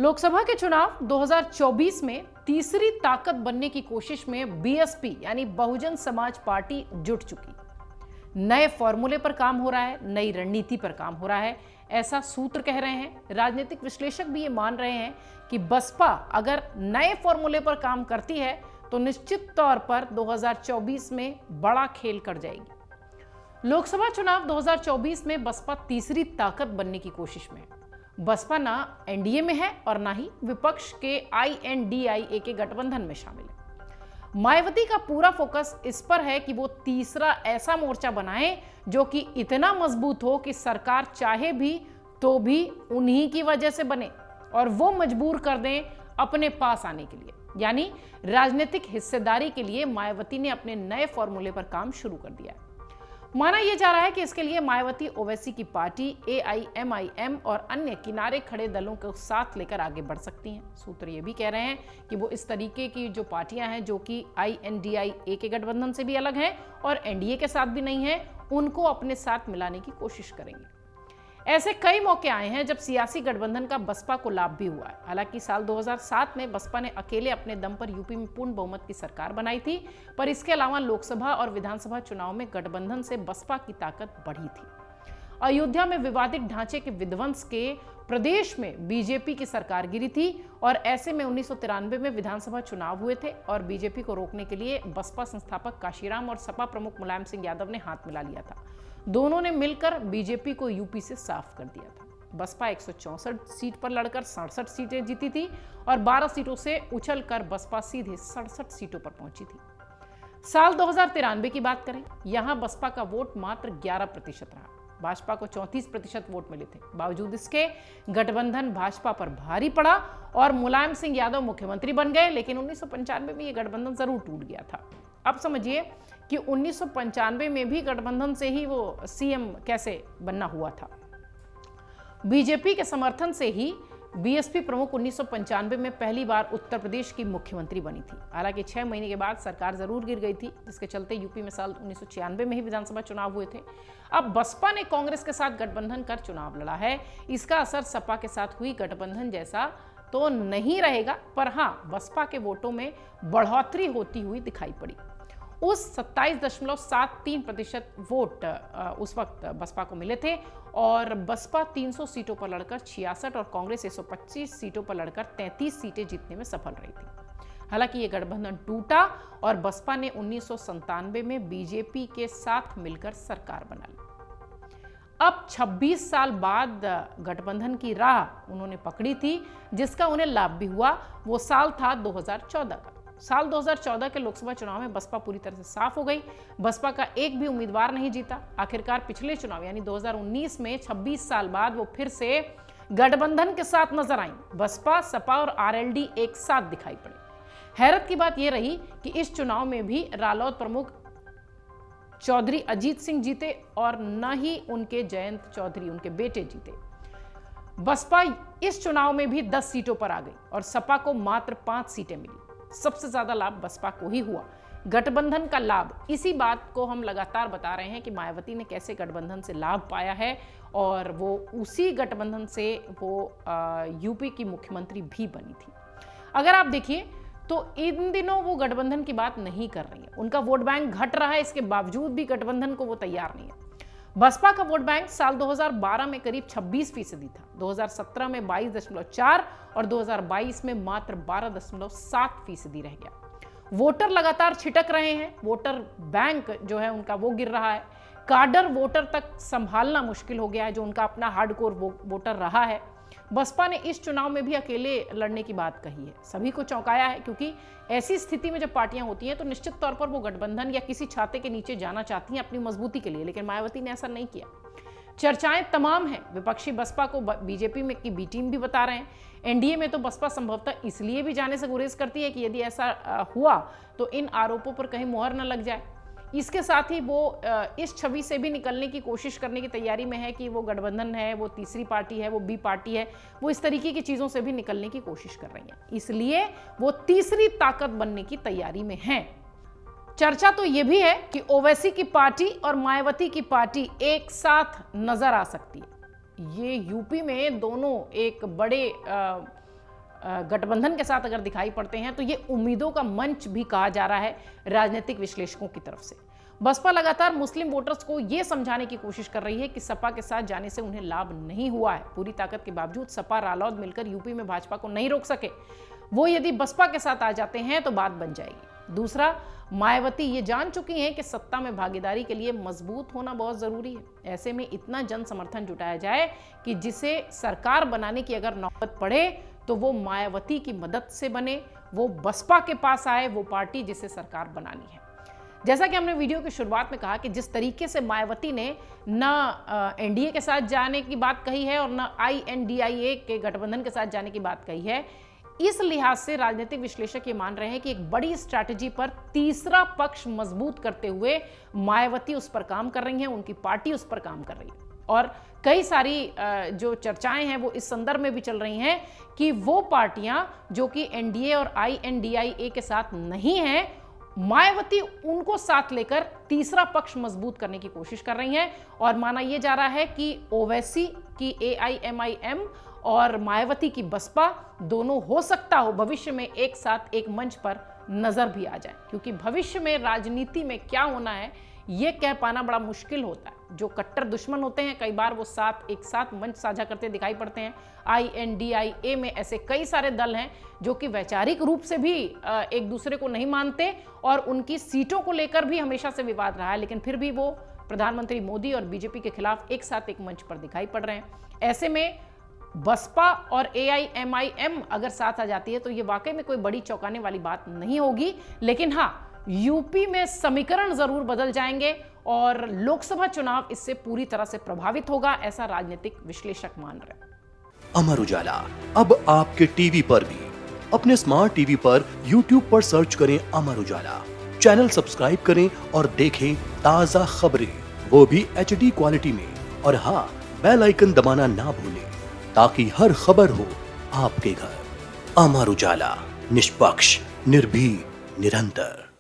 लोकसभा के चुनाव 2024 में तीसरी ताकत बनने की कोशिश में बीएसपी यानी बहुजन समाज पार्टी जुट चुकी। नए फॉर्मूले पर काम हो रहा है, नई रणनीति पर काम हो रहा है, ऐसा सूत्र कह रहे हैं। राजनीतिक विश्लेषक भी ये मान रहे हैं कि बसपा अगर नए फॉर्मूले पर काम करती है तो निश्चित तौर पर 2024 में बड़ा खेल कर जाएगी। लोकसभा चुनाव 2024 में बसपा तीसरी ताकत बनने की कोशिश में है। बसपा ना एनडीए में है और ना ही विपक्ष के आईएनडीआईए के गठबंधन में शामिल है। मायावती का पूरा फोकस इस पर है कि वो तीसरा ऐसा मोर्चा बनाए जो कि इतना मजबूत हो कि सरकार चाहे भी तो भी उन्हीं की वजह से बने और वो मजबूर कर दें अपने पास आने के लिए। यानी राजनीतिक हिस्सेदारी के लिए मायावती ने अपने नए फॉर्मूले पर काम शुरू कर दिया है। माना यह जा रहा है कि इसके लिए मायावती ओवैसी की पार्टी एआईएमआईएम और अन्य किनारे खड़े दलों को साथ लेकर आगे बढ़ सकती हैं। सूत्र ये भी कह रहे हैं कि वो इस तरीके की जो पार्टियां हैं जो कि आईएनडीआईए के गठबंधन से भी अलग हैं और एनडीए के साथ भी नहीं है, उनको अपने साथ मिलाने की कोशिश करेंगे। ऐसे कई मौके आए हैं जब सियासी गठबंधन का बसपा को लाभ भी हुआ है। हालांकि साल 2007 में बसपा ने अकेले अपने दम पर यूपी में पूर्ण बहुमत की सरकार बनाई थी, पर इसके अलावा लोकसभा और विधानसभा चुनाव में गठबंधन से बसपा की ताकत बढ़ी थी। अयोध्या में विवादित ढांचे के विध्वंस के प्रदेश में बीजेपी की सरकार गिरी थी और ऐसे में 1993 में विधानसभा चुनाव हुए थे और बीजेपी को रोकने के लिए बसपा संस्थापक काशीराम और सपा प्रमुख मुलायम सिंह यादव ने हाथ मिला लिया था। दोनों ने मिलकर बीजेपी को यूपी से साफ कर दिया था। बसपा 164 सीट पर लड़कर 67 सीटें जीती थी और 12 सीटों से उछलकर बसपा सीधे 67 सीटों पर पहुंची थी। साल 2093 की बात करें, यहां बसपा का वोट मात्र 11% रहा। भाजपा को 34% वोट मिले थे। बावजूद इसके गठबंधन भाजपा पर भारी पड़ा और मुलायम सिंह यादव मुख्यमंत्री बन गए, लेकिन 1995 में यह गठबंधन जरूर टूट गया था। अब समझिए कि 1995 में भी गठबंधन से ही वो सीएम कैसे बनना हुआ था। बीजेपी के समर्थन से ही बीएसपी प्रमुख 1995 में पहली बार उत्तर प्रदेश की मुख्यमंत्री बनी थी। हालांकि 6 महीने के बाद सरकार जरूर गिर गई थी, जिसके चलते यूपी में साल 1996 में ही विधानसभा चुनाव हुए थे। अब बसपा ने कांग्रेस के साथ गठबंधन कर चुनाव लड़ा है। इसका असर सपा के साथ हुई गठबंधन जैसा तो नहीं रहेगा, पर हाँ, बसपा के वोटों में बढ़ोतरी होती हुई दिखाई पड़ी। उस 27.73% वोट उस वक्त बसपा को मिले थे और बसपा 300 सीटों पर लड़कर 66 और कांग्रेस 125 सीटों पर लड़कर 33 सीटें जीतने में सफल रही थी। हालांकि ये गठबंधन टूटा और बसपा ने 1997 में बीजेपी के साथ मिलकर सरकार बना ली। अब 26 साल बाद गठबंधन की राह उन्होंने पकड़ी थी, जिसका उन्हें लाभ भी हुआ। वो साल था 2014 का। साल 2014 के लोकसभा चुनाव में बसपा पूरी तरह से साफ हो गई। बसपा का एक भी उम्मीदवार नहीं जीता। आखिरकार पिछले चुनाव यानी 2019 में 26 साल बाद वो फिर से गठबंधन के साथ नजर आई। बसपा, सपा और आरएलडी एक साथ दिखाई पड़े। हैरत की बात यह रही कि इस चुनाव में भी रालोद प्रमुख चौधरी अजीत सिंह जीते और न ही उनके जयंत चौधरी, उनके बेटे, जीते। बसपा इस चुनाव में भी 10 सीटों पर आ गई और सपा को मात्र 5 सीटें मिली। सबसे ज्यादा लाभ बसपा को ही हुआ। गठबंधन का लाभ, इसी बात को हम लगातार बता रहे हैं कि मायावती ने कैसे गठबंधन से लाभ पाया है और वो उसी गठबंधन से वो यूपी की मुख्यमंत्री भी बनी थी। अगर आप देखिए तो इन दिनों वो गठबंधन की बात नहीं कर रही है। उनका वोट बैंक घट रहा है, इसके बावजूद भी गठबंधन को वो तैयार नहीं है। बसपा का वोट बैंक साल 2012 में करीब 26% था, 2017 में 22.4 और 2022 में मात्र 12.7% रह गया। वोटर लगातार छिटक रहे हैं। वोटर बैंक जो है उनका वो गिर रहा है। काडर वोटर तक संभालना मुश्किल हो गया है, जो उनका अपना हार्डकोर वोटर रहा है। बसपा ने इस चुनाव में भी अकेले लड़ने की बात कही है। सभी को चौंकाया है, क्योंकि ऐसी स्थिति में जब पार्टियां होती हैं तो निश्चित तौर पर वो गठबंधन या किसी छाते के नीचे जाना चाहती हैं अपनी मजबूती के लिए, लेकिन मायावती ने ऐसा नहीं किया। चर्चाएं तमाम हैं। विपक्षी बसपा को बीजेपी में की बी टीम भी बता रहे हैं। एनडीए में तो बसपा संभवतः इसलिए भी जाने से गुरेज करती है कि यदि ऐसा हुआ तो इन आरोपों पर कहीं मुहर न लग जाए। इसके साथ ही वो इस छवि से भी निकलने की कोशिश करने की तैयारी में है कि वो गठबंधन है, वो तीसरी पार्टी है, वो बी पार्टी है। वो इस तरीके की चीज़ों से भी निकलने की कोशिश कर रही हैं। इसलिए वो तीसरी ताकत बनने की तैयारी में हैं। चर्चा तो ये भी है कि ओवैसी की पार्टी और मायावती की पार्टी एक साथ नजर आ सकती है। ये यूपी में दोनों एक बड़े गठबंधन के साथ अगर दिखाई पड़ते हैं तो ये उम्मीदों का मंच भी कहा जा रहा है राजनीतिक विश्लेषकों की तरफ से। बसपा लगातार मुस्लिम वोटर्स को यह समझाने की कोशिश कर रही है कि सपा के साथ जाने से उन्हें लाभ नहीं हुआ है। पूरी ताकत के बावजूद सपा रालोद मिलकर यूपी में भाजपा को नहीं रोक सके। वो यदि बसपा के साथ आ जाते हैं तो बात बन जाएगी। दूसरा, मायावती ये जान चुकी हैं कि सत्ता में भागीदारी के लिए मजबूत होना बहुत जरूरी है। ऐसे में इतना जन समर्थन जुटाया जाए कि जिसे सरकार बनाने की अगर नौबत पड़े तो वो मायावती की मदद से बने, वो बसपा के पास आए, वो पार्टी जिसे सरकार बनानी है। जैसा कि हमने वीडियो की शुरुआत में कहा कि जिस तरीके से मायावती ने न एनडीए के साथ जाने की बात कही है और न INDIA के गठबंधन के साथ जाने की बात कही है, इस लिहाज से राजनीतिक विश्लेषक ये मान रहे हैं कि एक बड़ी स्ट्रैटेजी पर तीसरा पक्ष मजबूत करते हुए मायावती उस पर काम कर रही हैं, उनकी पार्टी उस पर काम कर रही है। और कई सारी जो चर्चाएं हैं वो इस संदर्भ में भी चल रही हैं कि वो पार्टियां जो कि एनडीए और INDIA के साथ नहीं हैं, मायावती उनको साथ लेकर तीसरा पक्ष मजबूत करने की कोशिश कर रही हैं। और माना यह जा रहा है कि ओवैसी की AIMIM और मायावती की बसपा दोनों हो सकता हो भविष्य में एक साथ एक मंच पर नजर भी आ जाए, क्योंकि भविष्य में राजनीति में क्या होना है ये कह पाना बड़ा मुश्किल होता है। जो कट्टर दुश्मन होते हैं कई बार वो एक साथ मंच साझा करते दिखाई पड़ते हैं। INDIA में ऐसे कई सारे दल हैं जो कि वैचारिक रूप से भी एक दूसरे को नहीं मानते और उनकी सीटों को लेकर भी हमेशा से विवाद रहा है, लेकिन फिर भी वो प्रधानमंत्री मोदी और बीजेपी के खिलाफ एक साथ एक मंच पर दिखाई पड़ रहे हैं। ऐसे में बसपा और AIMIM अगर साथ आ जाती है तो ये वाकई में कोई बड़ी चौंकाने वाली बात नहीं होगी, लेकिन हाँ, यूपी में समीकरण जरूर बदल जाएंगे और लोकसभा चुनाव इससे पूरी तरह से प्रभावित होगा, ऐसा राजनीतिक विश्लेषक मान रहे हैं। अमर उजाला अब आपके टीवी पर भी। अपने स्मार्ट टीवी पर YouTube पर सर्च करें अमर उजाला, चैनल सब्सक्राइब करें और देखें ताजा खबरें, वो भी HD क्वालिटी में। और हाँ, बेल आइकन दबाना ना भूलें ताकि हर खबर हो आपके घर। अमर उजाला, निष्पक्ष, निर्भीक, निरंतर।